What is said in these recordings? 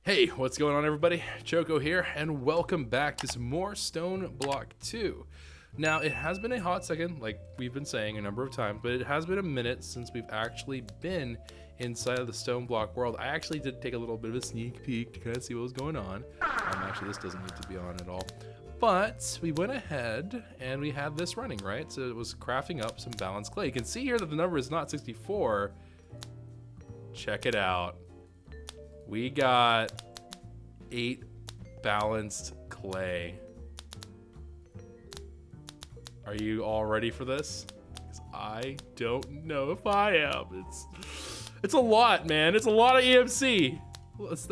Hey, what's going on everybody? Choco here, and welcome back to some more Stoneblock 2. Now, it has been a hot second, like we've been saying a number of times, but it has been a minute since we've actually been inside of the Stoneblock world. I actually did take a little bit of a sneak peek to kind of see what was going on. Actually, this doesn't need to be on at all. But we went ahead and we had this running, right? So it was crafting up some balanced clay. You can see here that the number is not 64. Check it out. We got 8 balanced clay. Are you all ready for this? 'Cause I don't know if I am. It's a lot, man. It's a lot of EMC. Let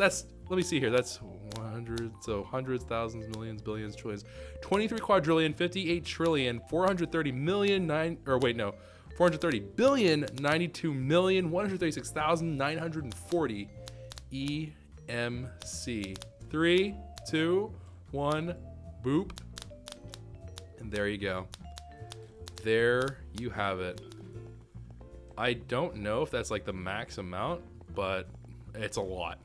me see here. That's 100, so hundreds, thousands, millions, billions, trillions. 23 quadrillion, 58 trillion, 430 million, 430 billion, 92 million, 136,940 EMC. 3, 2, 1, boop. And there you go. There you have it. I don't know if that's like the max amount, but it's a lot.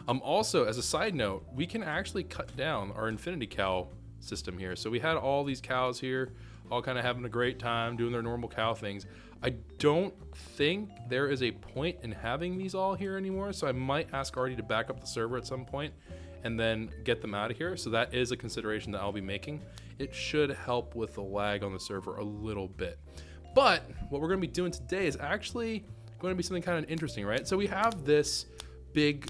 Also, as a side note, we can actually cut down our infinity cow system here. So we had all these cows here, all kind of having a great time doing their normal cow things. I don't think there is a point in having these all here anymore, so I might ask Artie to back up the server at some point and then get them out of here. So that is a consideration that I'll be making. It should help with the lag on the server a little bit. But what we're gonna be doing today is actually going to be something kind of interesting, right? So we have this big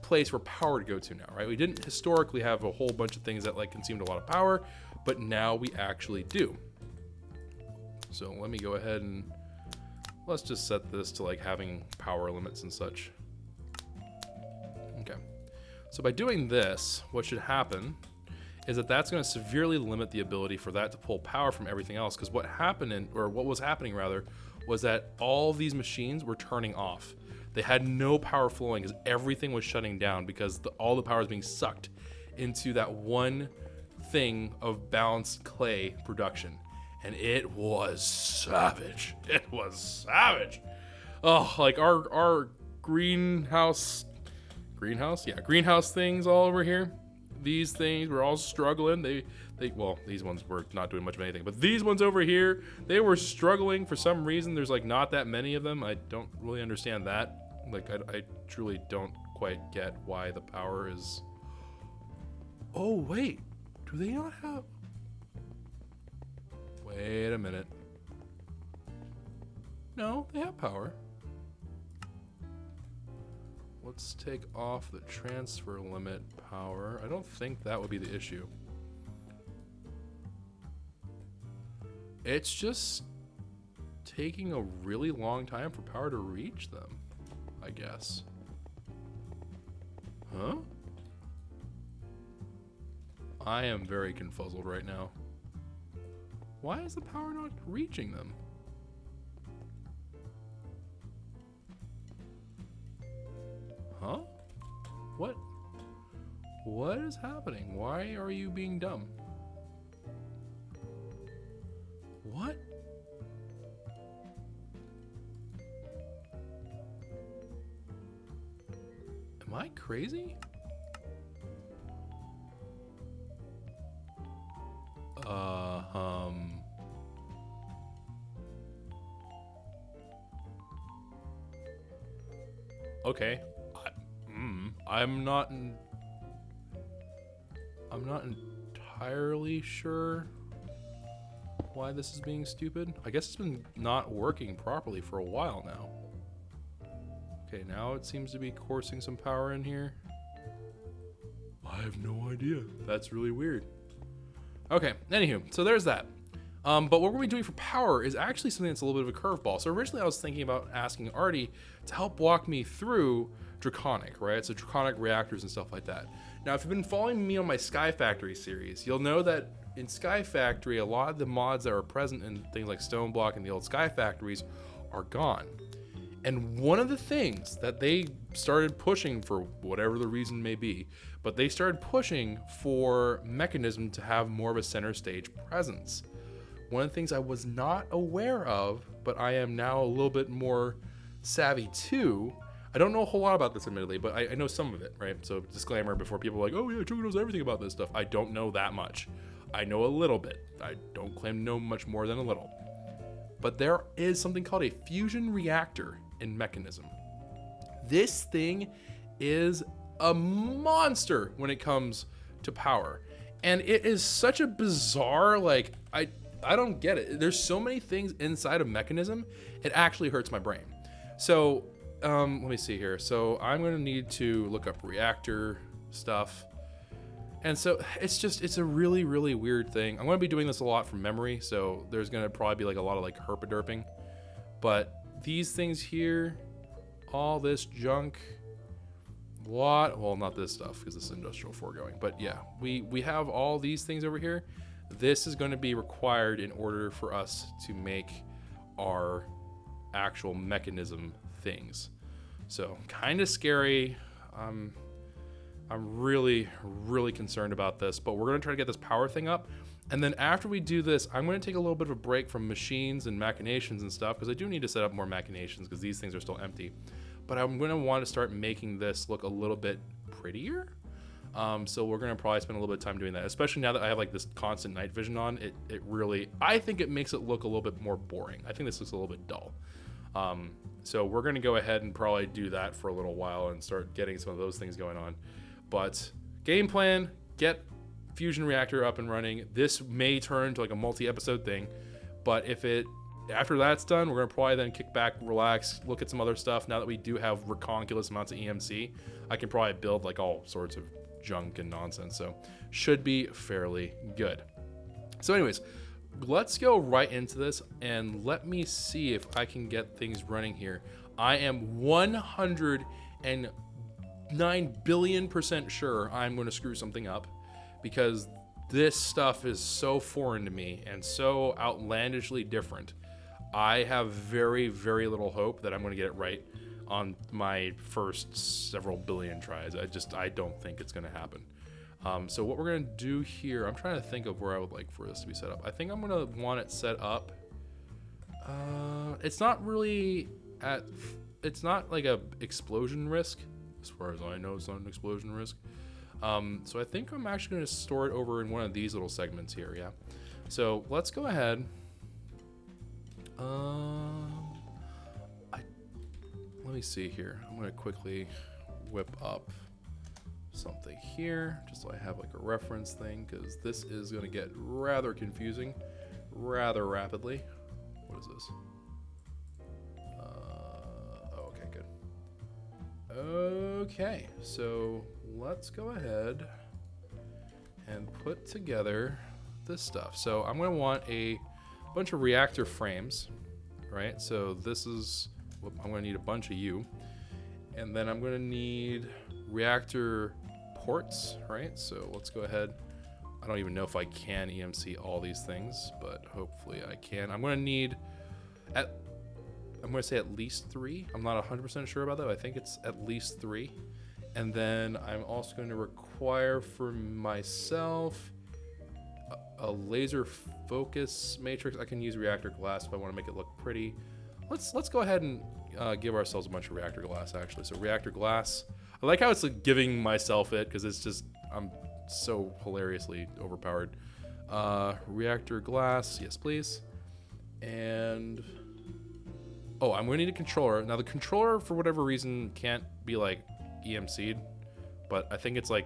place for power to go to now, right? We didn't historically have a whole bunch of things that like consumed a lot of power, but now we actually do. So let me go ahead and let's just set this to like having power limits and such. Okay. So by doing this, what should happen is that that's going to severely limit the ability for that to pull power from everything else. Because what was happening rather, was that all these machines were turning off. They had no power flowing because everything was shutting down because all the power is being sucked into that one thing of balanced clay production. And it was savage. It was savage. Oh, like our greenhouse things all over here. These things were all struggling. Well, these ones were not doing much of anything, but these ones over here, they were struggling for some reason. There's like not that many of them. I don't really understand that. Like I truly don't quite get why the power is. Oh wait, do they not have? Wait a minute. No, they have power. Let's take off the transfer limit power. I don't think that would be the issue. It's just taking a really long time for power to reach them, I guess. Huh? I am very confuzzled right now. Why is the power not reaching them? Huh? What is happening? Why are you being dumb? What? Am I crazy? Okay. I'm not entirely sure why this is being stupid. I guess it's been not working properly for a while now. Okay, now it seems to be coursing some power in here. I have no idea. That's really weird. Okay, anywho, so there's that. But what we're going to be doing for power is actually something that's a little bit of a curveball. So originally I was thinking about asking Artie to help walk me through Draconic, right? So Draconic reactors and stuff like that. Now, if you've been following me on my Sky Factory series, you'll know that in Sky Factory, a lot of the mods that are present in things like Stoneblock and the old Sky Factories are gone. And one of the things that they started pushing, for whatever the reason may be, but they started pushing for Mechanism to have more of a center stage presence. One of the things I was not aware of, but I am now a little bit more savvy to, I don't know a whole lot about this, admittedly, but I know some of it, right? So disclaimer before people are like, oh yeah, Joe knows everything about this stuff. I don't know that much. I know a little bit. I don't claim to know much more than a little. But there is something called a fusion reactor in Mechanism. This thing is a monster when it comes to power. And it is such a bizarre, like, I don't get it. There's so many things inside of Mechanism, it actually hurts my brain. So, let me see here. So I'm gonna need to look up reactor stuff. And so it's a really, really weird thing. I'm gonna be doing this a lot from memory, so there's gonna probably be like a lot of like herpaderping. But these things here, all this junk, well, not this stuff because this is industrial foregoing, but yeah, we have all these things over here. This is going to be required in order for us to make our actual Mechanism things. So kind of scary. I'm really, really concerned about this, but we're going to try to get this power thing up. And then after we do this, I'm going to take a little bit of a break from machines and machinations and stuff, because I do need to set up more machinations because these things are still empty. But I'm going to want to start making this look a little bit prettier. So we're going to probably spend a little bit of time doing that, especially now that I have like this constant night vision on. It really, I think it makes it look a little bit more boring. I think this looks a little bit dull. So we're going to go ahead and probably do that for a little while and start getting some of those things going on. But game plan, get Fusion Reactor up and running. This may turn to like a multi-episode thing, but after that's done, we're going to probably then kick back, relax, look at some other stuff. Now that we do have ridiculous amounts of EMC, I can probably build like all sorts of junk and nonsense. So should be fairly good. So anyways, let's go right into this and let me see if I can get things running here. I am 109 billion% sure I'm going to screw something up, because this stuff is so foreign to me and so outlandishly different. I have very, very little hope that I'm going to get it right on my first several billion tries. I don't think it's going to happen. So what we're going to do here, I'm trying to think of where I would like for this to be set up. I think I'm going to want it set up. It's not really it's not like a explosion risk. As far as I know, it's not an explosion risk. So I think I'm actually going to store it over in one of these little segments here. Yeah. So let's go ahead. Let me see here. I'm going to quickly whip up something here just so I have like a reference thing, because this is going to get rather confusing rather rapidly. What is this? Okay, good. Okay, so let's go ahead and put together this stuff. So I'm going to want a bunch of reactor frames, right? So this is, I'm going to need a bunch of you, and then I'm going to need reactor ports, right? So let's go ahead. I don't even know if I can EMC all these things, but hopefully I can. I'm going to need I'm going to say at least 3. I'm not 100% sure about that. I think it's at least 3. And then I'm also going to require for myself a laser focus matrix. I can use reactor glass if I want to make it look pretty. Let's go ahead and give ourselves a bunch of reactor glass, actually. So reactor glass. I like how it's like giving myself it, because it's just, I'm so hilariously overpowered. Reactor glass, yes please. And oh, I'm going to need a controller. Now the controller, for whatever reason, can't be like EMC'd, but I think it's like,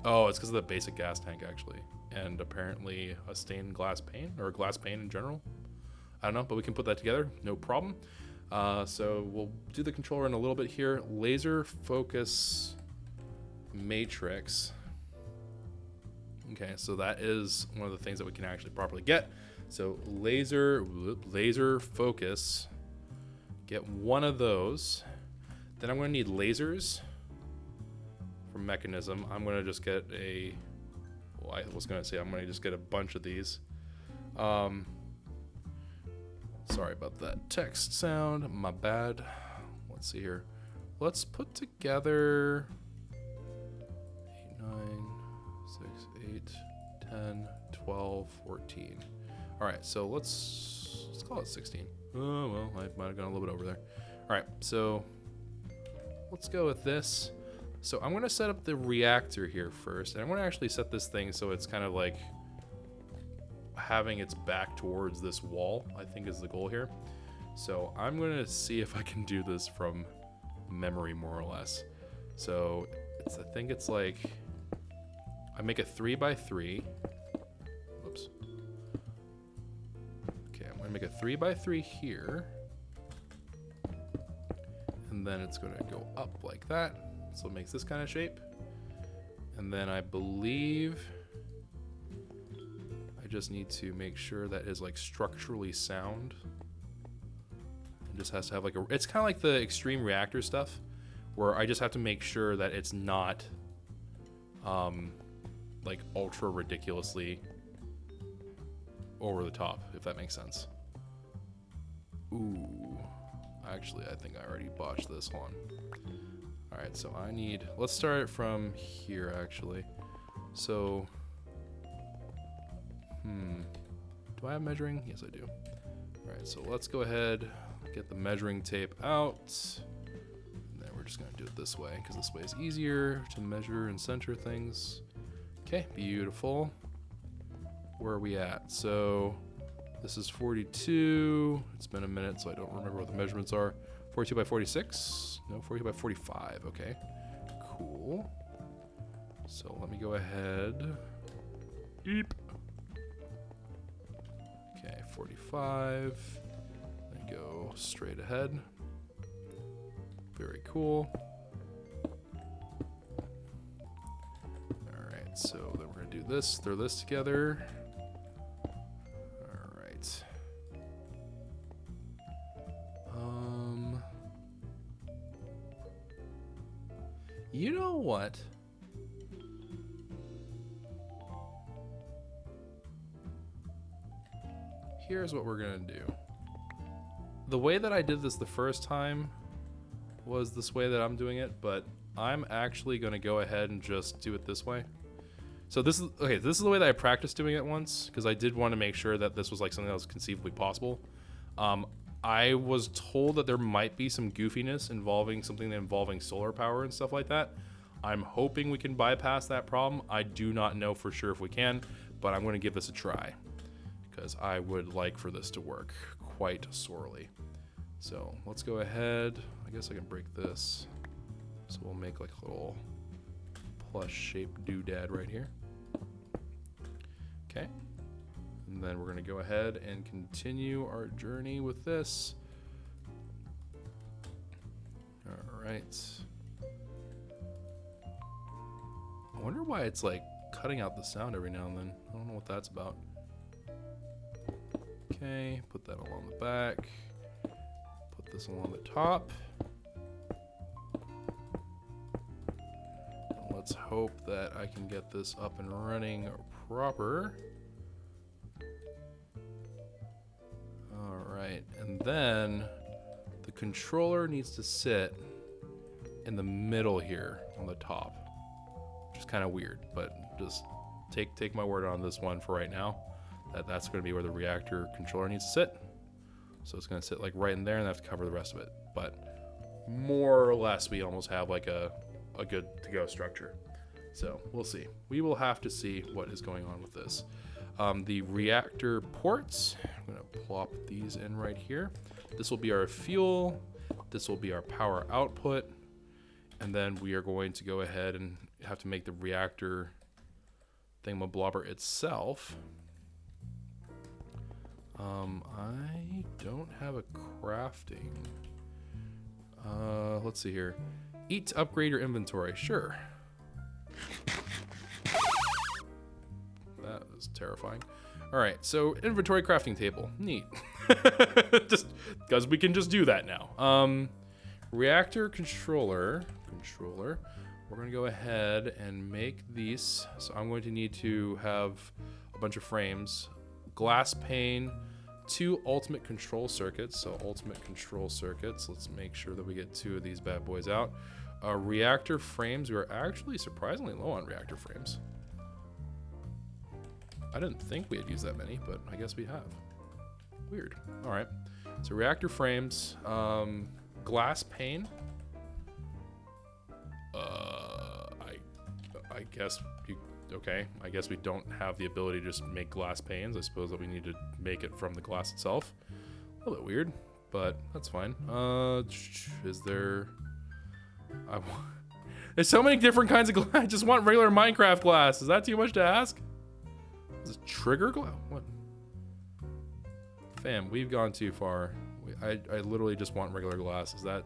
oh, it's because of the basic gas tank actually, and apparently a stained glass pane, or a glass pane in general. I don't know, but we can put that together, no problem. So we'll do the controller in a little bit here. Laser focus matrix. Okay, so that is one of the things that we can actually properly get. So laser focus, get one of those. Then I'm going to need lasers from Mechanism. I'm going to just get I was going to say I'm going to just get a bunch of these. Sorry about that text sound, my bad. Let's see here. Let's put together 8, 9, 6, 8, 10, 12, 14. All right, so let's call it 16. Oh, well, I might have gone a little bit over there. All right, so let's go with this. So I'm going to set up the reactor here first, and I'm going to actually set this thing so it's kind of like having its back towards this wall, I think is the goal here. So I'm going to see if I can do this from memory more or less. So I think it's like, I make a 3x3. Whoops. Okay, I'm going to make a 3x3 here. And then it's going to go up like that. So it makes this kind of shape. And then I believe I just need to make sure that is like structurally sound. It just has to have like a, it's kind of like the extreme reactor stuff where I just have to make sure that it's not like ultra ridiculously over the top, if that makes sense. Ooh, actually I think I already botched this one. All right, so I need, let's start it from here actually. So, do I have measuring? Yes, I do. All right, so let's go ahead, get the measuring tape out. And then we're just gonna do it this way because this way is easier to measure and center things. Okay, beautiful. Where are we at? So this is 42. It's been a minute, so I don't remember what the measurements are. 42 by 46? No, 42 by 45. Okay, cool. So let me go ahead. Eep. Okay, 45. Then go straight ahead. Very cool. All right, so then we're gonna do this, throw this together. All right. You know what? Here's what we're gonna do. The way that I did this the first time was this way that I'm doing it, but I'm actually gonna go ahead and just do it this way. So this is, okay, this is the way that I practiced doing it once, because I did want to make sure that this was like something that was conceivably possible. I was told that there might be some goofiness involving something involving solar power and stuff like that. I'm hoping we can bypass that problem. I do not know for sure if we can, but I'm going to give this a try because I would like for this to work quite sorely. So let's go ahead. I guess I can break this. So we'll make like a little plus shaped doodad right here. Okay. And then we're going to go ahead and continue our journey with this. All right. I wonder why it's like cutting out the sound every now and then. I don't know what that's about. Okay, put that along the back. Put this along the top. And let's hope that I can get this up and running proper. Alright, and then the controller needs to sit in the middle here on the top, which is kind of weird, but just take my word on this one for right now, that's going to be where the reactor controller needs to sit. So it's going to sit like right in there, and I have to cover the rest of it. But more or less, we almost have like a good to go structure. So we'll see. We will have to see what is going on with this. The reactor ports, I'm going to plop these in right here. This will be our fuel. This will be our power output. And then we are going to go ahead and have to make the reactor thingamablobber itself. I don't have a crafting. Let's see here. Eat to upgrade your inventory. Sure. That was terrifying. All right, so inventory crafting table. Neat. Just because we can just do that now. Reactor controller. We're going to go ahead and make these. So I'm going to need to have a bunch of frames. Glass pane, 2 ultimate control circuits. So ultimate control circuits. Let's make sure that we get 2 of these bad boys out. Reactor frames. We are actually surprisingly low on reactor frames. I didn't think we had used that many, but I guess we have. Weird. All right. So reactor frames, glass pane. I guess you, okay. I guess we don't have the ability to just make glass panes. I suppose that we need to make it from the glass itself. A little bit weird, but that's fine. Is there... There's so many different kinds of glass. I just want regular Minecraft glass. Is that too much to ask? Is it trigger glass? What? Fam, we've gone too far. I literally just want regular glass. Is that...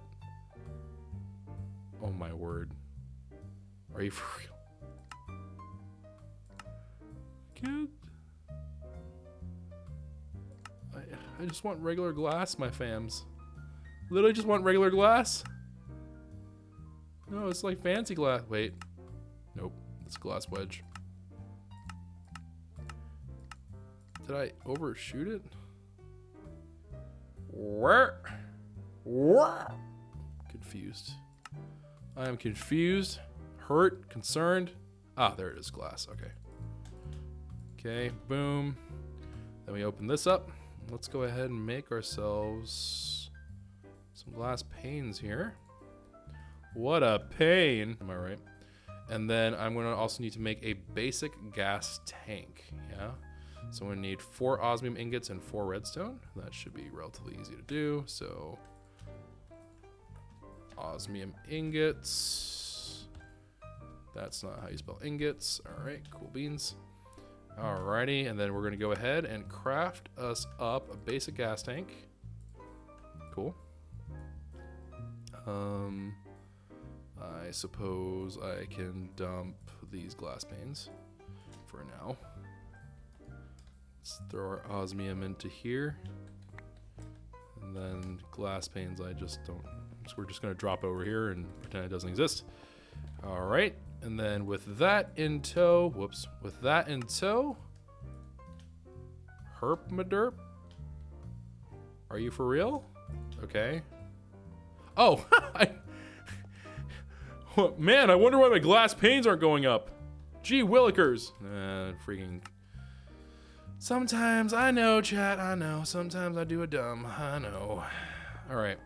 Oh my word. Are you for real? Kid? I just want regular glass, my fams. Literally just want regular glass. No, it's like fancy glass. Wait. Nope. It's glass wedge. Did I overshoot it? Where? Confused. I am confused, hurt, concerned. Ah, there it is, glass. Okay. Okay, boom. Then we open this up. Let's go ahead and make ourselves some glass panes here. What a pain. Am I right? And then I'm going to also need to make a basic gas tank. Yeah. So I'm going to need 4 osmium ingots and 4 redstone. That should be relatively easy to do. So osmium ingots. That's not how you spell ingots. All right, cool beans. Alrighty, and then we're going to go ahead and craft us up a basic gas tank. Cool. I suppose I can dump these glass panes for now. Let's throw our osmium into here. And then glass panes I just don't... So we're just going to drop over here and pretend it doesn't exist. Alright, and then with that in tow... Whoops. With that in tow... Herpmaderp? Are you for real? Okay. Oh! Man, I wonder why my glass panes aren't going up. Gee willikers. Freaking... Sometimes, I know, chat, I know. Sometimes I do a dumb, I know. Alright.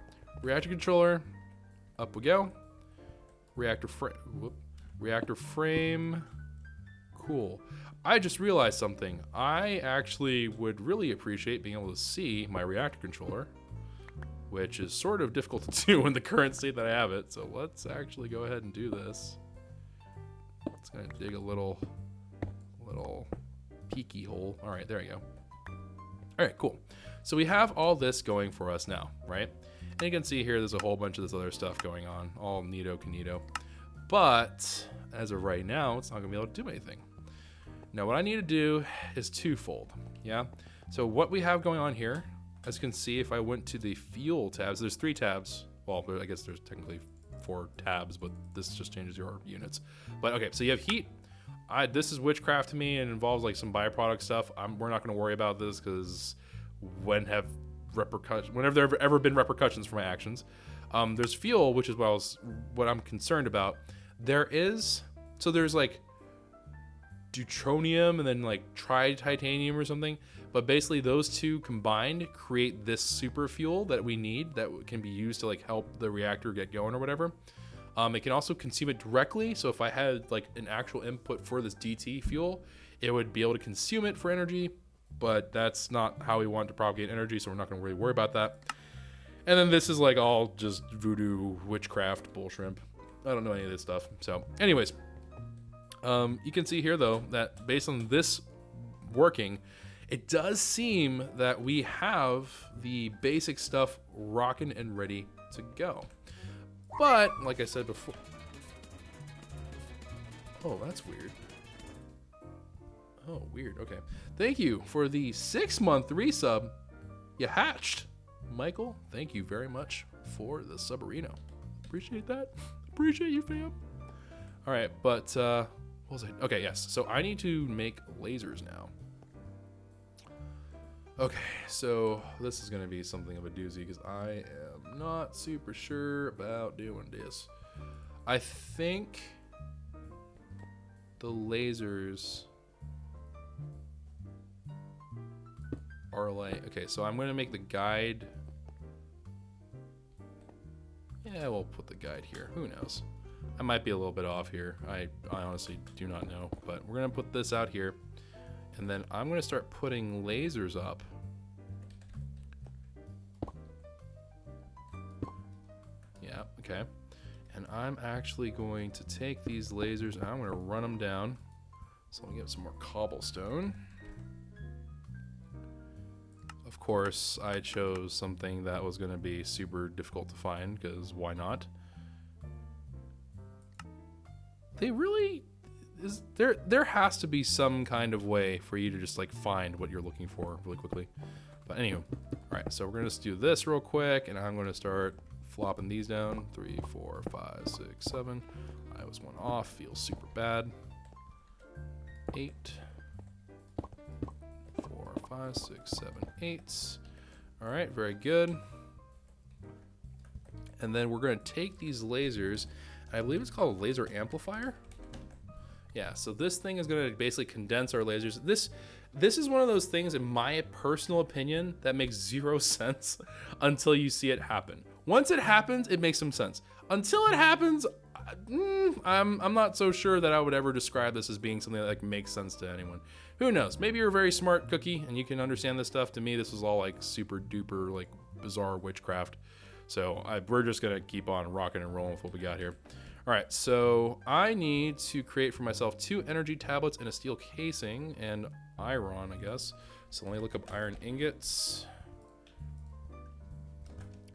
Reactor controller. Up we go. Reactor frame. Cool. I just realized something. I actually would really appreciate being able to see my reactor controller, which is sort of difficult to do in the current state that I have it. So let's actually go ahead and do this. It's gonna dig a little peeky hole. All right, there you go. All right, cool. So we have all this going for us now, right? And you can see here, there's a whole bunch of this other stuff going on, all neato canito. But as of right now, it's not gonna be able to do anything. Now what I need to do is twofold, yeah? So what we have going on here, as you can see, if I went to the fuel tabs, there's 3 tabs. Well, I guess there's technically 4 tabs, but this just changes your units. But okay, so you have heat. This is witchcraft to me and involves like some byproduct stuff. We're not gonna worry about this because whenever there have ever been repercussions for my actions. There's fuel, which is what I'm concerned about. There's like deuteronium and then like tritanium or something, but basically those two combined create this super fuel that we need that can be used to like help the reactor get going or whatever. It can also consume it directly, so if I had like an actual input for this DT fuel, it would be able to consume it for energy, but that's not how we want to propagate energy, so we're not going to really worry about that. And then this is like all just voodoo witchcraft bullshrimp. I don't know any of this stuff. So anyways, you can see here though that based on this working, it does seem that we have the basic stuff rocking and ready to go. But like I said before, oh, that's weird. Oh, weird. Okay. Thank you for the 6-month resub. You hatched. Michael, thank you very much for the subarino. Appreciate that. Appreciate you, fam. All right, but what was I? Okay, yes. So I need to make lasers now. Okay, so this is going to be something of a doozy because I am not super sure about doing this. I think the lasers are like, okay, so I'm going to make the guide. Yeah, we'll put the guide here. Who knows? I might be a little bit off here. I honestly do not know, but we're gonna put this out here, and then I'm gonna start putting lasers up. Yeah, okay. And I'm actually going to take these lasers and I'm gonna run them down. So I'm gonna get some more cobblestone. Of course, I chose something that was gonna be super difficult to find, because why not? They really is there has to be some kind of way for you to just like find what you're looking for really quickly. But anywho, all right, so we're gonna just do this real quick, and I'm gonna start flopping these down. 3, 4, 5, 6, 7. I was one off, feels super bad. 8, 4, 5, 6, 7, 8. All right, very good. And then we're gonna take these lasers, I believe it's called a laser amplifier. Yeah, so this thing is gonna basically condense our lasers. This is one of those things, in my personal opinion, that makes zero sense until you see it happen. Once it happens, it makes some sense. Until it happens, I'm not so sure that I would ever describe this as being something that like makes sense to anyone. Who knows? Maybe you're a very smart cookie and you can understand this stuff. To me, this is all like super duper like bizarre witchcraft. So we're just gonna keep on rocking and rolling with what we got here. All right, so I need to create for myself 2 energy tablets and a steel casing and iron, I guess. So let me look up iron ingots.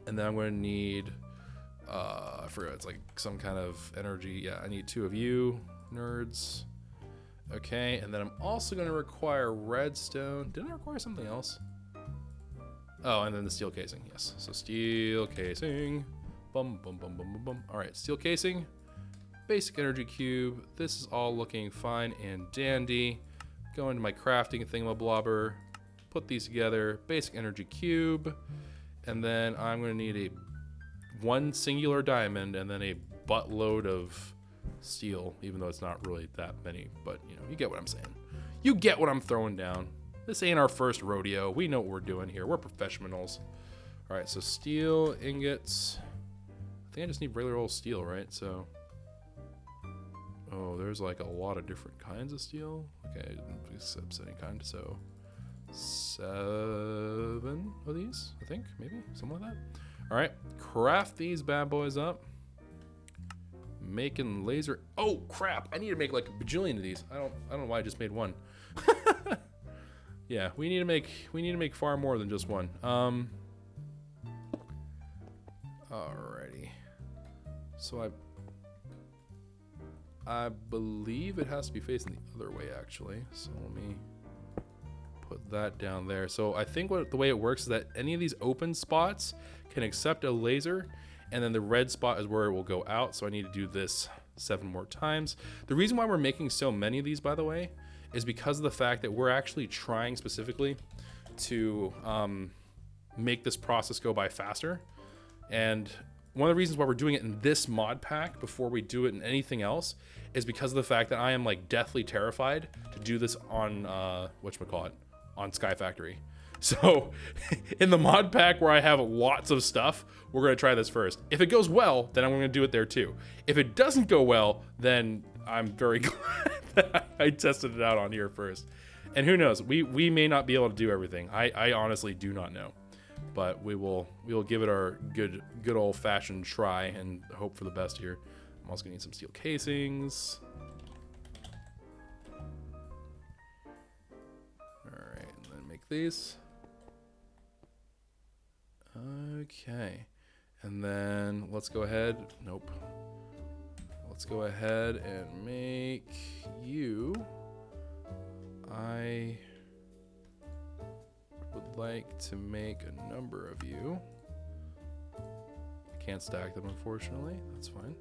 And then I'm gonna need, I forgot, it's like some kind of energy. Yeah, I need 2 of you, nerds. Okay, and then I'm also gonna require redstone. Didn't I require something else? Oh, and then the steel casing, yes. So steel casing, bum, bum, bum, bum, bum, bum. All right, steel casing, basic energy cube. This is all looking fine and dandy. Go into my crafting thingamablobber, put these together, basic energy cube, and then I'm gonna need one singular diamond and then a buttload of steel, even though it's not really that many, but you know, you get what I'm saying. You get what I'm throwing down. This ain't our first rodeo. We know what we're doing here. We're professionals. All right, so steel ingots. I think I just need regular old steel, right? So, oh, there's like a lot of different kinds of steel. Okay, I didn't accept any kind, so 7 of these, I think, maybe, something like that. All right, craft these bad boys up. Making laser, oh crap, I need to make like a bajillion of these. I don't know why I just made one. Yeah, we need to make far more than just one. Alrighty. So I believe it has to be facing the other way actually. So let me put that down there. So I think the way it works is that any of these open spots can accept a laser, and then the red spot is where it will go out. So I need to do this 7 more times. The reason why we're making so many of these, by the way, is because of the fact that we're actually trying specifically to make this process go by faster. And one of the reasons why we're doing it in this mod pack before we do it in anything else is because of the fact that I am like deathly terrified to do this on whatchamacallit, on Sky Factory. So in the mod pack where I have lots of stuff, we're gonna try this first. If it goes well, then I'm gonna do it there too. If it doesn't go well, then I'm very glad that I tested it out on here first. And who knows, we may not be able to do everything. I honestly do not know. But we will give it our good old fashioned try and hope for the best here. I'm also gonna need some steel casings. Alright, and then make these. Okay. And then let's go ahead. Nope. Let's go ahead and make you. I would like to make a number of you. I can't stack them, unfortunately. That's fine.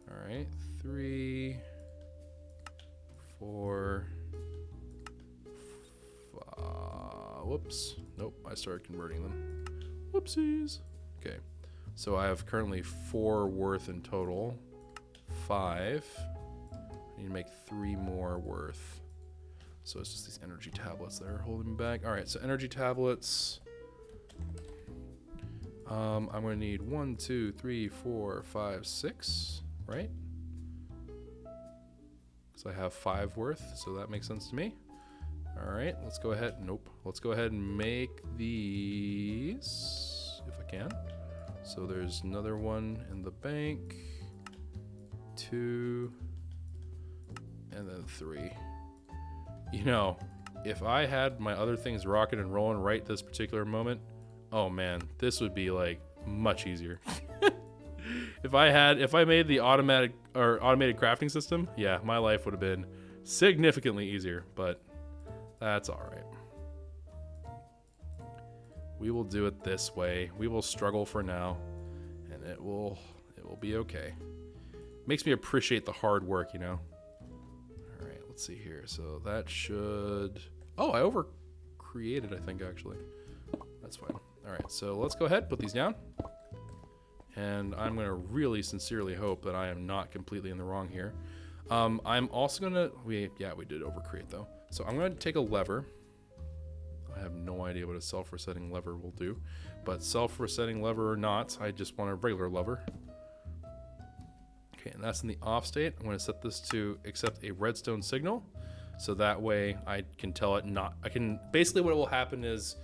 All right, 3, 4, 5. Whoops. Nope, I started converting them. Whoopsies. Okay, so I have currently 4 worth in total. 5. I need to make 3 more worth. So it's just these energy tablets that are holding me back. All right, so energy tablets. I'm gonna need 1, 2, 3, 4, 5, 6, right? because I have 5 worth, so that makes sense to me. All right, let's go ahead. Nope. Let's go ahead and make these if I can. So there's another one in the bank, 2, and then 3. You know, if I had my other things rocking and rolling right this particular moment, oh man, this would be like much easier. If I made the automated crafting system, yeah, my life would have been significantly easier, but that's all right. We will do it this way. We will struggle for now, and it will be okay. Makes me appreciate the hard work, you know. All right, let's see here. So that should... Oh, I over created, I think, actually. That's fine. All right, so let's go ahead, put these down. And I'm going to really sincerely hope that I am not completely in the wrong here. I'm also going to... we did overcreate, though. So I'm going to take a lever. I have no idea what a self-resetting lever will do. But self-resetting lever or not, I just want a regular lever. Okay, and that's in the off state. I'm going to set this to accept a redstone signal. So that way I can tell it not... basically what will happen is...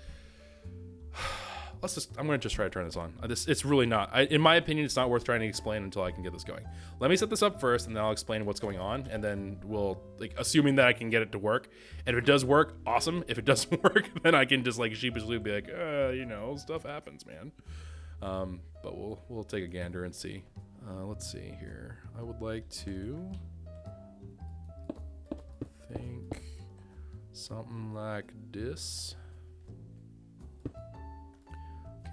I'm going to just try to turn this on. It's really not. In my opinion, it's not worth trying to explain until I can get this going. Let me set this up first, and then I'll explain what's going on, and then we'll, like, assuming that I can get it to work. And if it does work, awesome. If it doesn't work, then I can just, like, sheepishly be like, you know, stuff happens, man. But we'll take a gander and see. Let's see here. I would like to think something like this.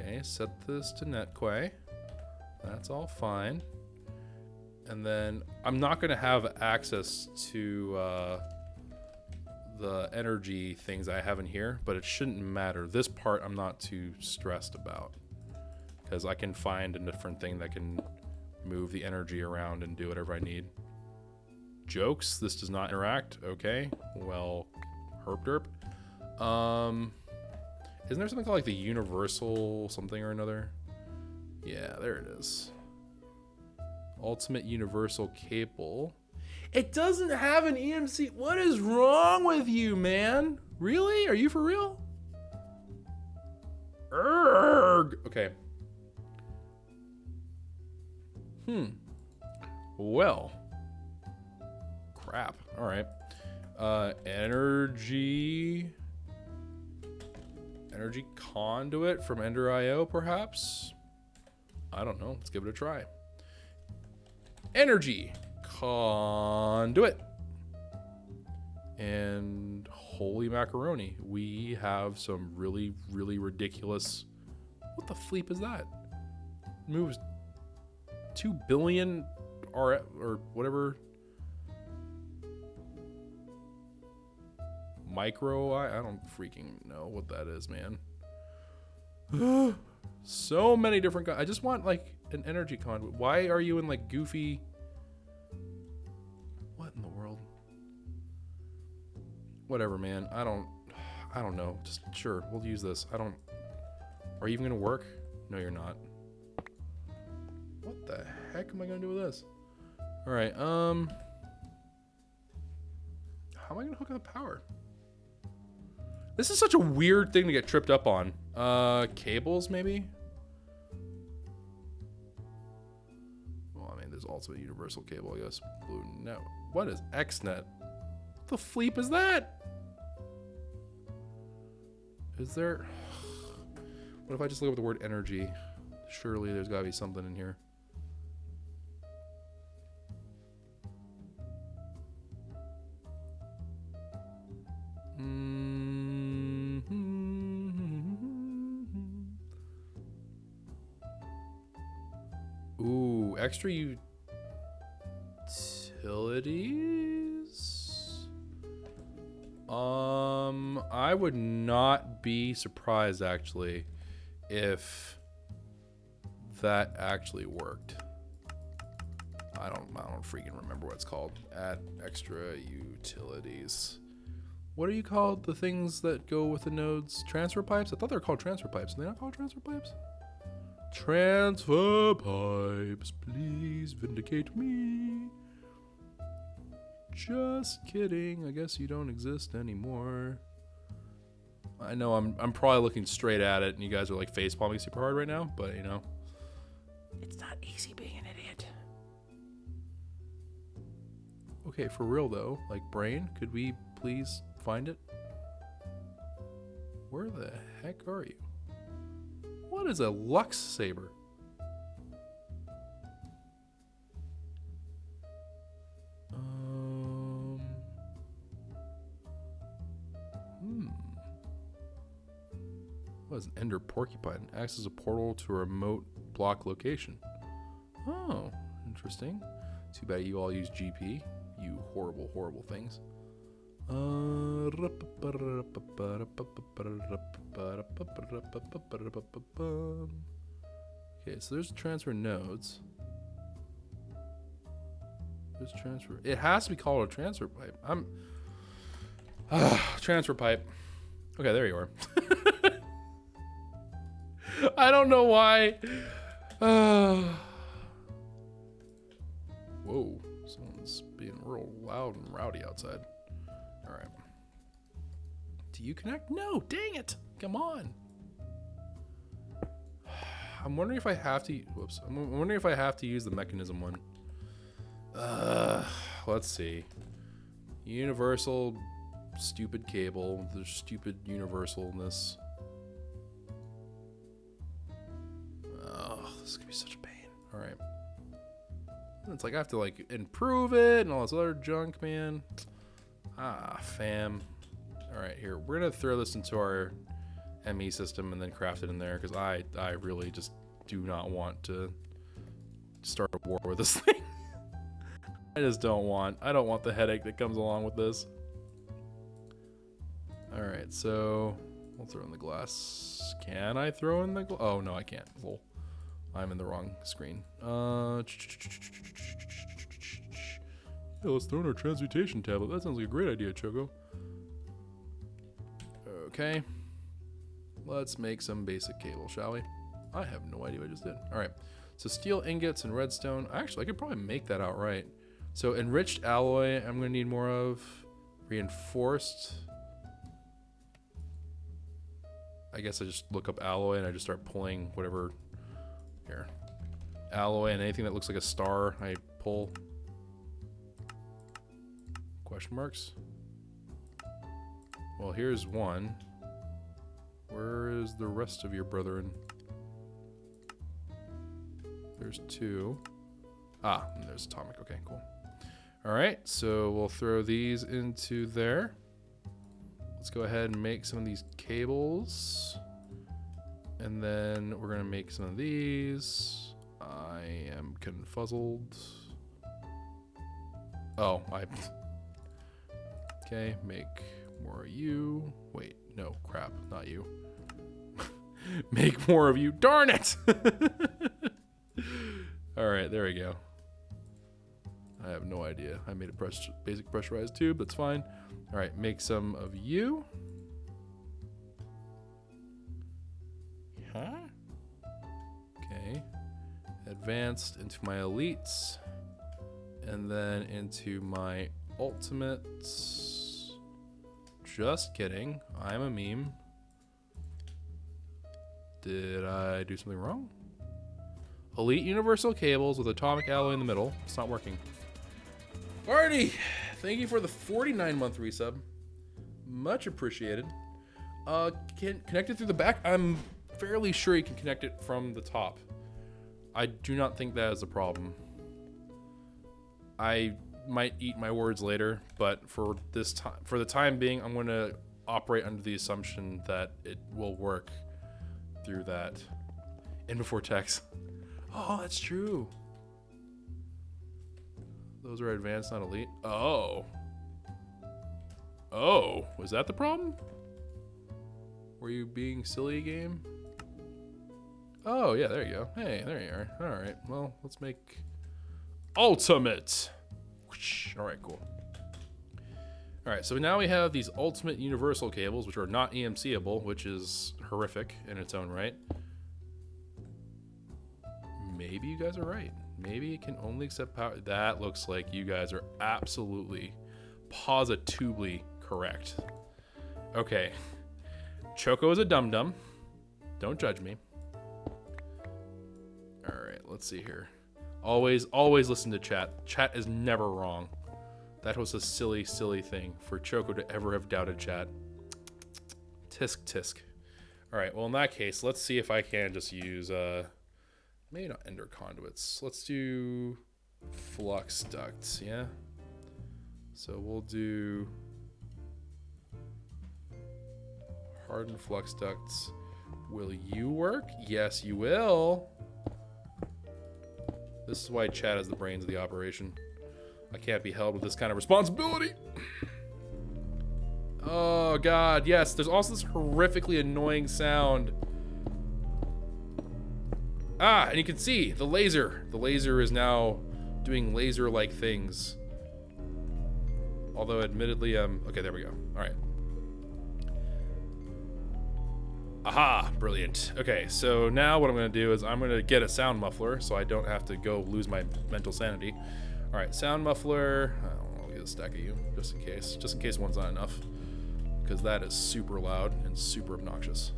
Okay, set this to netquay. That's all fine. And then I'm not going to have access to the energy things I have in here, but it shouldn't matter. This part I'm not too stressed about because I can find a different thing that can move the energy around and do whatever I need. Jokes, this does not interact. Okay, well, herp derp. Isn't there something called like the universal something or another? Yeah, there it is. Ultimate universal cable. It doesn't have an EMC. What is wrong with you, man? Really? Are you for real? Urgh. Okay. Well. Crap. All right. Energy conduit from Ender IO, perhaps? I don't know. Let's give it a try. Energy conduit. And holy macaroni, we have some really, really ridiculous... What the fleep is that? Moves 2 billion or whatever... Micro, I don't freaking know what that is, man. So many different I just want like an energy conduit. Why are you in like goofy... What in the world? Whatever, man. I don't know. Just sure, we'll use this. Are you even gonna work? No, you're not. What the heck am I gonna do with this? All right, how am I gonna hook up the power? This is such a weird thing to get tripped up on. Cables, maybe? Well, I mean, there's also a universal cable, I guess. Blue net. What is XNet? What the fleep is that? Is there... What if I just look up the word energy? Surely there's gotta be something in here. Ooh, extra utilities? I would not be surprised actually if that actually worked. I don't freaking remember what it's called. Add extra utilities. What are you called? The things that go with the nodes? Transfer pipes? I thought they were called transfer pipes. Are they not called transfer pipes? Transfer pipes, please vindicate me. Just kidding. I guess you don't exist anymore. I know I'm probably looking straight at it, and you guys are like face palming super hard right now, but you know, it's not easy being an idiot. Okay, for real though, like brain, could we please find it? Where the heck are you? What is a Lux Saber? What is an Ender Porcupine? Acts as a portal to a remote block location. Oh, interesting. Too bad you all use GP. You horrible, horrible things. Okay, so there's transfer nodes. There's transfer. It has to be called a transfer pipe. Transfer pipe. Okay, there you are. I don't know why. Whoa, someone's being real loud and rowdy outside. All right. Do you connect? No, dang it. Come on. I'm wondering if I have to. Whoops. I'm wondering if I have to use the mechanism one. Let's see. Universal, stupid cable. There's stupid universalness. This could be such a pain. All right. It's like I have to like improve it and all this other junk, man. Fam. All right, here. We're going to throw this into our ME system and then craft it in there because I really just do not want to start a war with this thing. I don't want the headache that comes along with this. All right, so we'll throw in the glass. Can I throw in the glass? Oh, no, I can't. Lol. I'm in the wrong screen. Yeah, let's throw in our transmutation tablet. That sounds like a great idea, Choco. Okay. Let's make some basic cable, shall we? I have no idea what I just did. All right. So steel ingots and redstone. Actually, I could probably make that outright. So enriched alloy, I'm going to need more of. Reinforced. I guess I just look up alloy and I just start pulling whatever. Here. Alloy and anything that looks like a star, I pull. Question marks? Well, here's one. Where is the rest of your brethren? There's two. And there's atomic. Okay, cool. All right, so we'll throw these into there. Let's go ahead and make some of these cables. And then we're going to make some of these. I am confuzzled. Oh, okay, make more of you. Wait, no, crap, not you. Make more of you. Darn it! All right, there we go. I have no idea. I made a basic pressurized tube. That's fine. All right, make some of you. Huh? Okay. Advanced into my elites. And then into my ultimates. Just kidding. I'm a meme. Did I do something wrong? Elite universal cables with atomic alloy in the middle. It's not working. Alrighty. Thank you for the 49-month resub. Much appreciated. Can connect it through the back? I'm fairly sure you can connect it from the top. I do not think that is a problem. I might eat my words later, but for this time, for the time being, I'm going to operate under the assumption that it will work through that. In before text. Oh, that's true. Those are advanced, not elite. Oh. Oh, was that the problem? Were you being silly, game? Oh, yeah, there you go. Hey, there you are. All right, well, let's make ultimate. All right, cool. All right, so now we have these ultimate universal cables, which are not EMC-able, which is horrific in its own right. Maybe you guys are right. Maybe it can only accept power. That looks like you guys are absolutely positively correct. Okay. Choco is a dum-dum. Don't judge me. All right, let's see here. Always listen to chat. Chat is never wrong. That was a silly thing for Choco to ever have doubted chat. Tisk tisk. All right, well, in that case, let's see if I can just use, maybe not ender conduits. Let's do flux ducts, yeah? So we'll do hardened flux ducts. Will you work? Yes, you will. This is why chat is the brains of the operation. I can't be held with this kind of responsibility. Oh God, yes, there's also this horrifically annoying sound. Ah, and you can see the laser. The laser is now doing laser-like things. Although admittedly, okay, there we go. All right. Aha, brilliant. Okay, so now what I'm gonna do is I'm gonna get a sound muffler so I don't have to go lose my mental sanity. All right, sound muffler. I'll get a stack of you just in case one's not enough, because that is super loud and super obnoxious.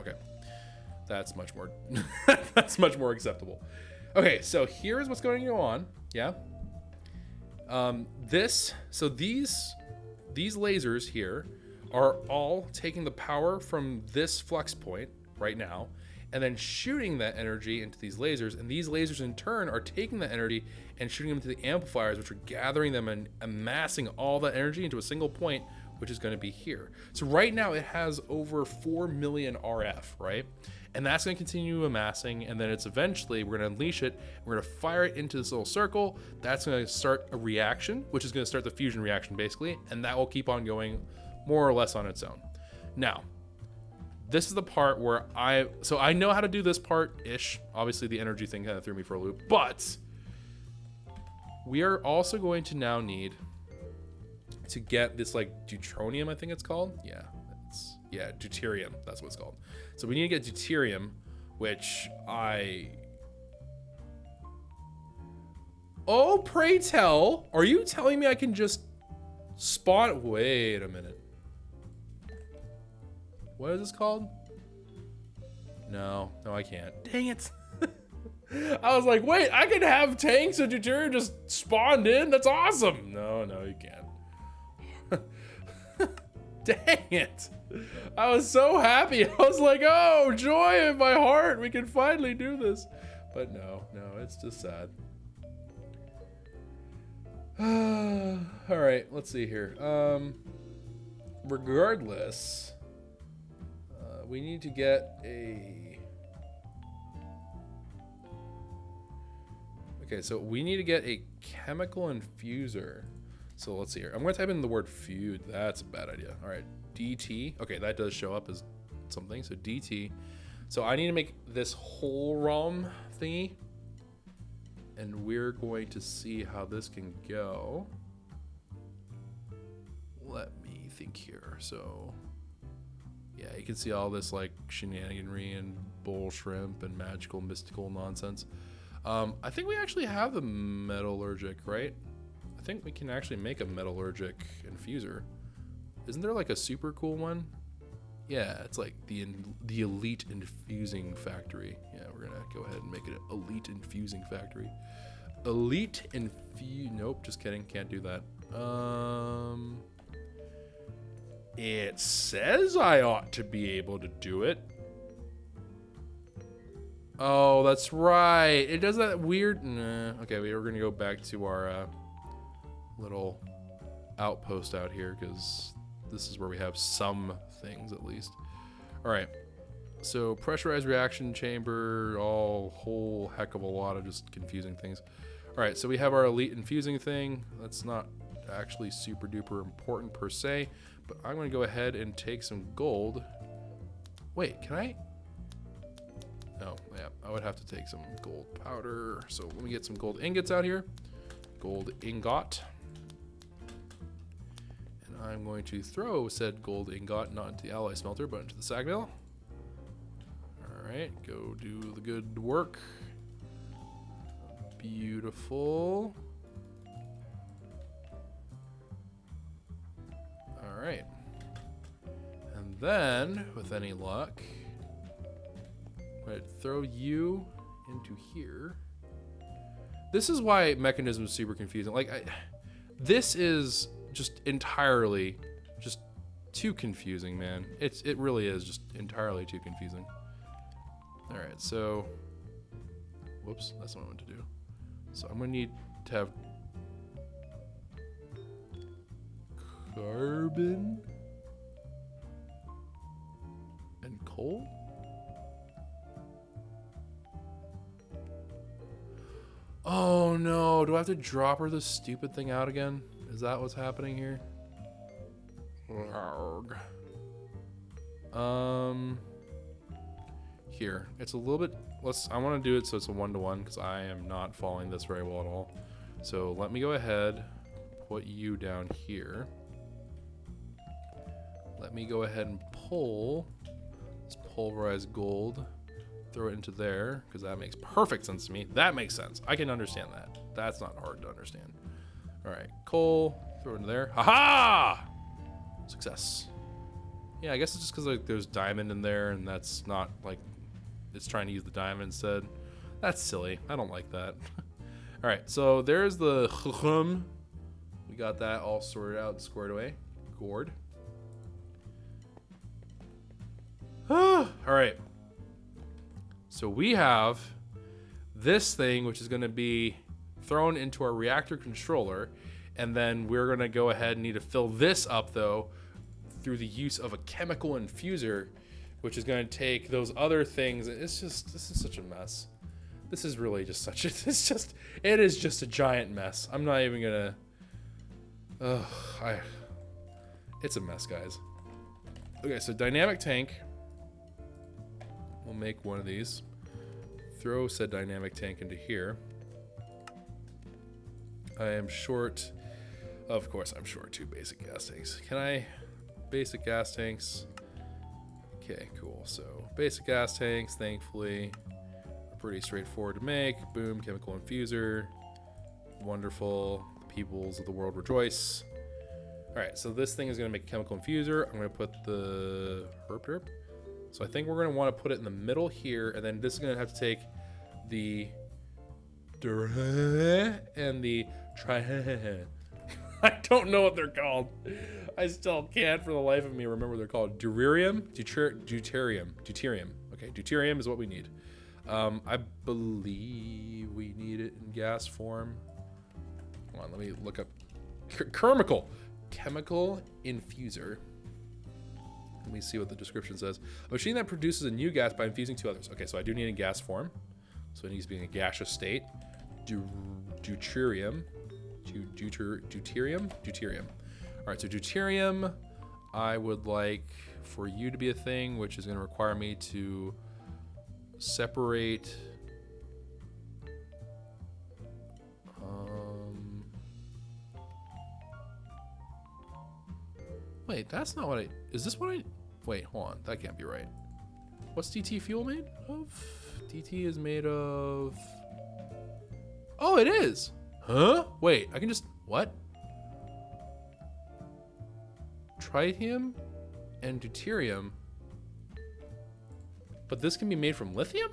Okay, that's much more, that's much more acceptable. Okay, so here's what's going to go on. Yeah. These lasers here are all taking the power from this flux point right now and then shooting that energy into these lasers, and these lasers in turn are taking that energy and shooting them into the amplifiers, which are gathering them and amassing all that energy into a single point, which is going to be here. So right now it has over 4 million RF, right? And that's going to continue amassing, and then it's eventually, we're going to unleash it, we're going to fire it into this little circle. That's going to start a reaction, which is going to start the fusion reaction basically, and that will keep on going more or less on its own. Now, this is the part where I know how to do this part-ish. Obviously the energy thing kind of threw me for a loop, but we are also going to now need to get this like deuterium, I think it's called. Yeah, deuterium, that's what it's called. So we need to get deuterium, which oh, pray tell, are you telling me I can just spawn? Wait a minute. What is this called? No, I can't. Dang it. I was like, wait, I can have tanks of deuterium just spawned in? That's awesome. No, you can't. Dang it. I was so happy. I was like, oh, joy in my heart. We can finally do this. But no, it's just sad. All right, let's see here. Regardless, we need to get a... Okay, so we need to get a chemical infuser. So let's see here. I'm going to type in the word feud. That's a bad idea. All right, DT. Okay, that does show up as something. So DT. So I need to make this whole ROM thingy. And we're going to see how this can go. Let me think here. So, yeah, you can see all this like shenaniganry and bull shrimp and magical, mystical nonsense. I think we actually have the metallurgic, right? I think we can actually make a metallurgic infuser. Isn't there like a super cool one? Yeah, it's like the elite infusing factory. Yeah, we're gonna go ahead and make it an elite infusing factory. Elite nope, just kidding, can't do that. It says I ought to be able to do it. Oh, that's right. It does that weird. Nah. Okay, we're gonna go back to our little outpost out here because this is where we have some things at least. All right. So pressurized reaction chamber, whole heck of a lot of just confusing things. All right, so we have our elite infusing thing. That's not actually super duper important per se, but I'm gonna go ahead and take some gold. Wait, can I? Oh, yeah, I would have to take some gold powder. So let me get some gold ingots out here. Gold ingot. And I'm going to throw said gold ingot not into the alloy smelter, but into the sag mill. All right, go do the good work. Beautiful. right. And then, with any luck, I'm going to throw you into here. This is why mechanism is super confusing. Like, this is just entirely just too confusing, man. It really is just entirely too confusing. All right, so, whoops, that's not what I want to do. So I'm gonna need to have carbon and coal. Oh no, do I have to drop her this stupid thing out again? Is that what's happening here? Here, it's a little bit, I want to do it so it's a 1-to-1 because I am not following this very well at all. So let me go ahead, put you down here. Let me go ahead and pull this pulverized gold, throw it into there because that makes perfect sense to me. That makes sense. I can understand that. That's not hard to understand. All right, coal, throw it into there. Ha-ha! Success. Yeah, I guess it's just because like there's diamond in there and that's not like, it's trying to use the diamond instead. That's silly. I don't like that. All right, so there's the we got that all sorted out and squared away. Gourd. All right. So we have this thing, which is going to be thrown into our reactor controller, and then we're going to go ahead and need to fill this up, though, through the use of a chemical infuser, which is going to take those other things. It's just, this is such a mess. This is really just such a, it is just a giant mess. I'm not even going to, it's a mess, guys. Okay, so dynamic tank. We'll make one of these. Throw said dynamic tank into here. I am short, of course I'm short 2 basic gas tanks. Can I, basic gas tanks? Okay, cool. So basic gas tanks, thankfully, are pretty straightforward to make. Boom, chemical infuser. Wonderful. The peoples of the world rejoice. All right, so this thing is gonna make a chemical infuser. I'm gonna put the herb. So I think we're gonna wanna put it in the middle here, and then this is gonna have to take the and the I don't know what they're called. I still can't for the life of me remember what they're called. Deuterium? Deuterium. Okay, deuterium is what we need. I believe we need it in gas form. Hold on, let me look up. Chemical infuser. Let me see what the description says. A machine that produces a new gas by infusing 2 others. Okay, so I do need it in gas form. So it needs to be in a gaseous state. Deuterium. Deuterium. All right, so deuterium, I would like for you to be a thing, which is going to require me to separate. Wait, that's not what I. Is this what I? Wait, hold on. That can't be right. What's DT fuel made of? DT is made of. Oh, it is. Huh? Wait, I can just. What? Tritium and deuterium. But this can be made from lithium?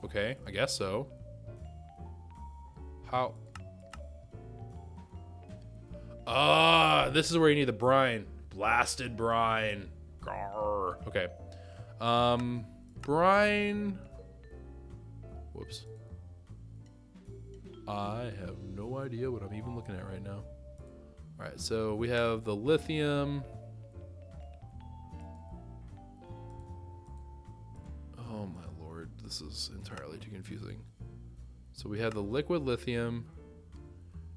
Okay, I guess so. How? This is where you need the brine. Blasted brine. Grrr. Okay. Brine. Whoops. I have no idea what I'm even looking at right now. All right, so we have the lithium. Oh my lord, this is entirely too confusing. So we have the liquid lithium,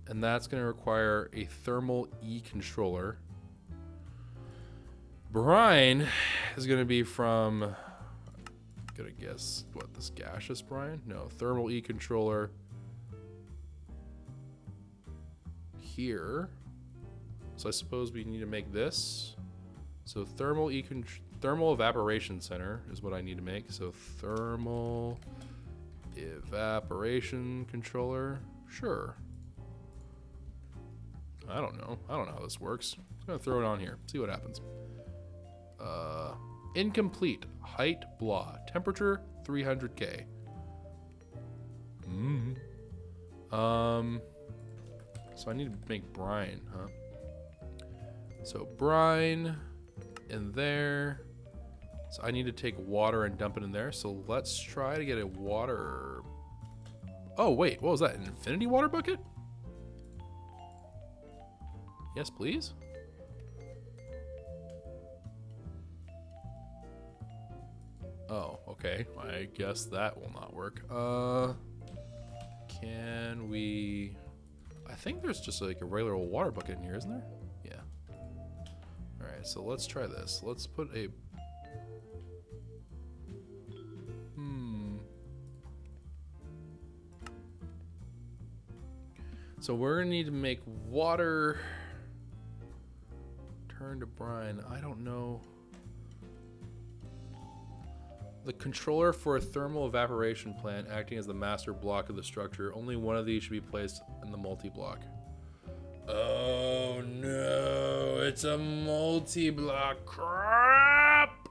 and that's going to require a thermal E controller. Brine is going to be from, I'm going to guess, what, this gaseous brine? No, thermal E controller here. So I suppose we need to make this. So thermal evaporation center is what I need to make. So thermal Evaporation controller. Sure. I don't know how this works. I'm just gonna throw it on here. See what happens. Incomplete. Height blah. Temperature 300K. So I need to make brine, huh? So brine in there. So I need to take water and dump it in there. So let's try to get a water. Oh wait, what was that? An infinity water bucket? Yes, please. Oh, okay. I guess that will not work. Can we... I think there's just like a regular old water bucket in here, isn't there? Yeah. Alright, so let's try this. Let's put a... So we're gonna need to make water turn to brine. I don't know. The controller for a thermal evaporation plant acting as the master block of the structure. Only one of these should be placed in the multi-block. Oh no, it's a multi-block. Crap!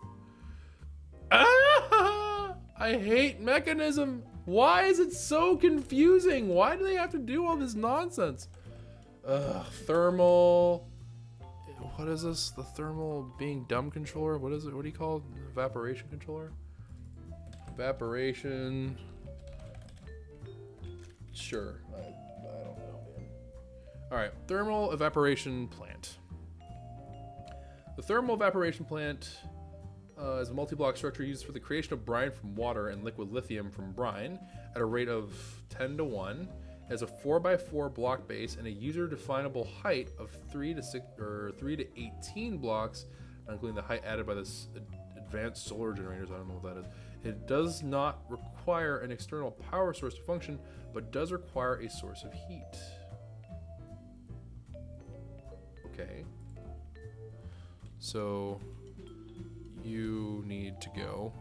Ah! I hate mechanism. Why is it so confusing? Why do they have to do all this nonsense? Thermal. What is this? The thermal being dumb controller? What is it? What do you call it? Evaporation controller? Evaporation. Sure. I don't know, man. All right. Thermal evaporation plant. The thermal evaporation plant is a multi-block structure used for the creation of brine from water and liquid lithium from brine at a rate of 10 to 1. It has a 4x4 block base and a user-definable height of 3 to 18 blocks, including the height added by this advanced solar generators. I don't know what that is. It does not require an external power source to function, but does require a source of heat. Okay. So you need to go.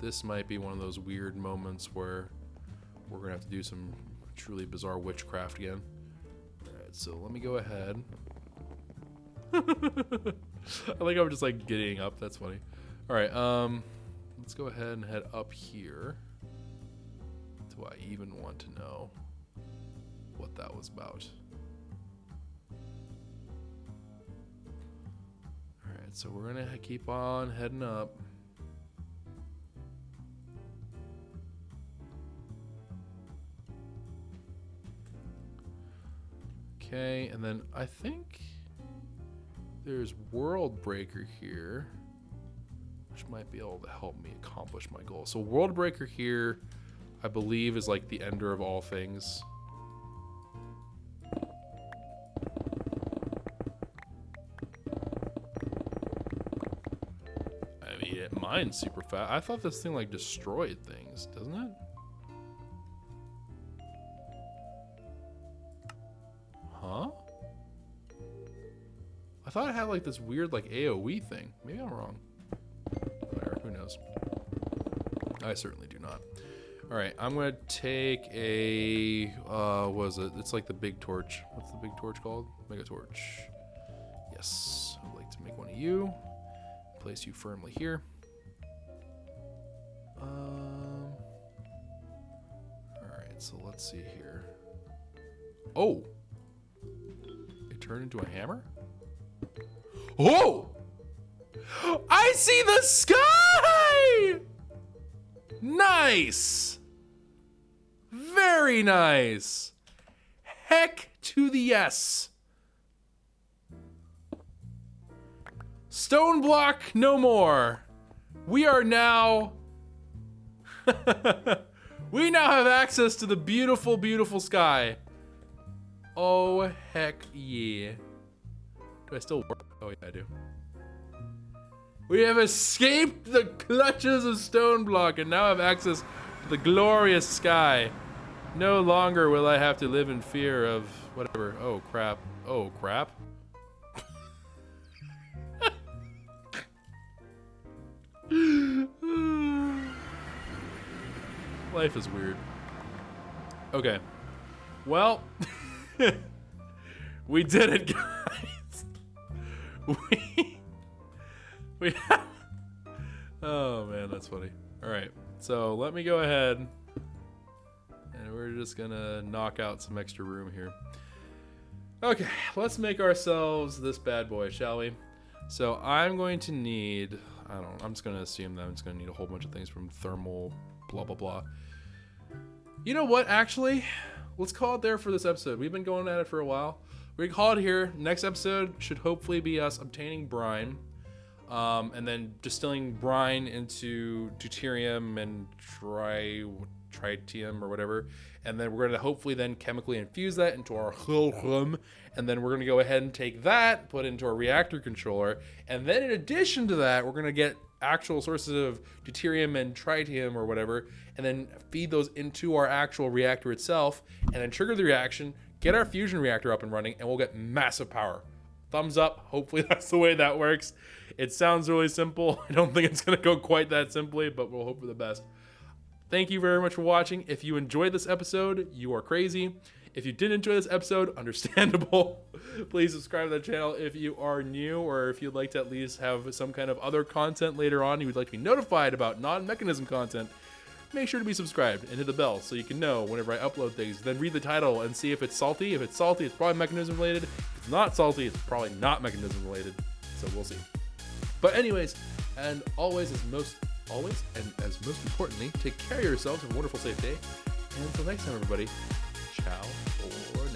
This might be one of those weird moments where we're gonna have to do some truly bizarre witchcraft again. Alright, so let me go ahead. I think I'm just like getting up, that's funny. Alright, let's go ahead and head up here. Do I even want to know what that was about? Alright, so we're gonna keep on heading up. Okay, and then I think there's World Breaker here, which might be able to help me accomplish my goal. So World Breaker here, I believe, is like the ender of all things. I mean, it mines super fast. I thought this thing like destroyed things, doesn't it? Huh? I thought it had like this weird like AoE thing. Maybe I'm wrong. Whatever, who knows? I certainly do not. Alright, I'm gonna take a what is it? It's like the big torch. What's the big torch called? Mega torch. Yes. I'd like to make one of you. Place you firmly here. Alright, so let's see here. Oh! Turn into a hammer? Oh! I see the sky! Nice! Very nice! Heck to the yes! Stoneblock no more! We are now... we now have access to the beautiful, beautiful sky. Oh, heck yeah. Do I still work? Oh, yeah, I do. We have escaped the clutches of Stoneblock and now have access to the glorious sky. No longer will I have to live in fear of whatever. Oh, crap. Oh, crap. Life is weird. Okay. Well, we did it, guys. We oh man, that's funny. All right, so let me go ahead, and we're just gonna knock out some extra room here. Okay, let's make ourselves this bad boy, shall we? So I'm going to need, I'm just gonna assume that I'm just gonna need a whole bunch of things from thermal, blah blah blah. You know what? Actually, let's call it there for this episode. We've been going at it for a while. We can call it here. Next episode should hopefully be us obtaining brine, and then distilling brine into deuterium and tritium or whatever, and then we're going to hopefully then chemically infuse that into our lithium, and then we're going to go ahead and take that, put it into our reactor controller, and then in addition to that, we're going to get actual sources of deuterium and tritium or whatever, and then feed those into our actual reactor itself, and then trigger the reaction, get our fusion reactor up and running, and we'll get massive power. Thumbs up. Hopefully that's the way that works. It sounds really simple. I don't think it's going to go quite that simply, but we'll hope for the best. Thank you very much for watching. If you enjoyed this episode, you are crazy. If you didn't enjoy this episode, understandable. Please subscribe to the channel if you are new, or if you'd like to at least have some kind of other content later on, you would like to be notified about non-mechanism content, make sure to be subscribed and hit the bell so you can know whenever I upload things. Then read the title and see if it's salty. If it's salty, it's probably mechanism related. If it's not salty, it's probably not mechanism related. So we'll see. But anyways, and always and most importantly, take care of yourselves. Have a wonderful, safe day. And until next time, everybody, ciao for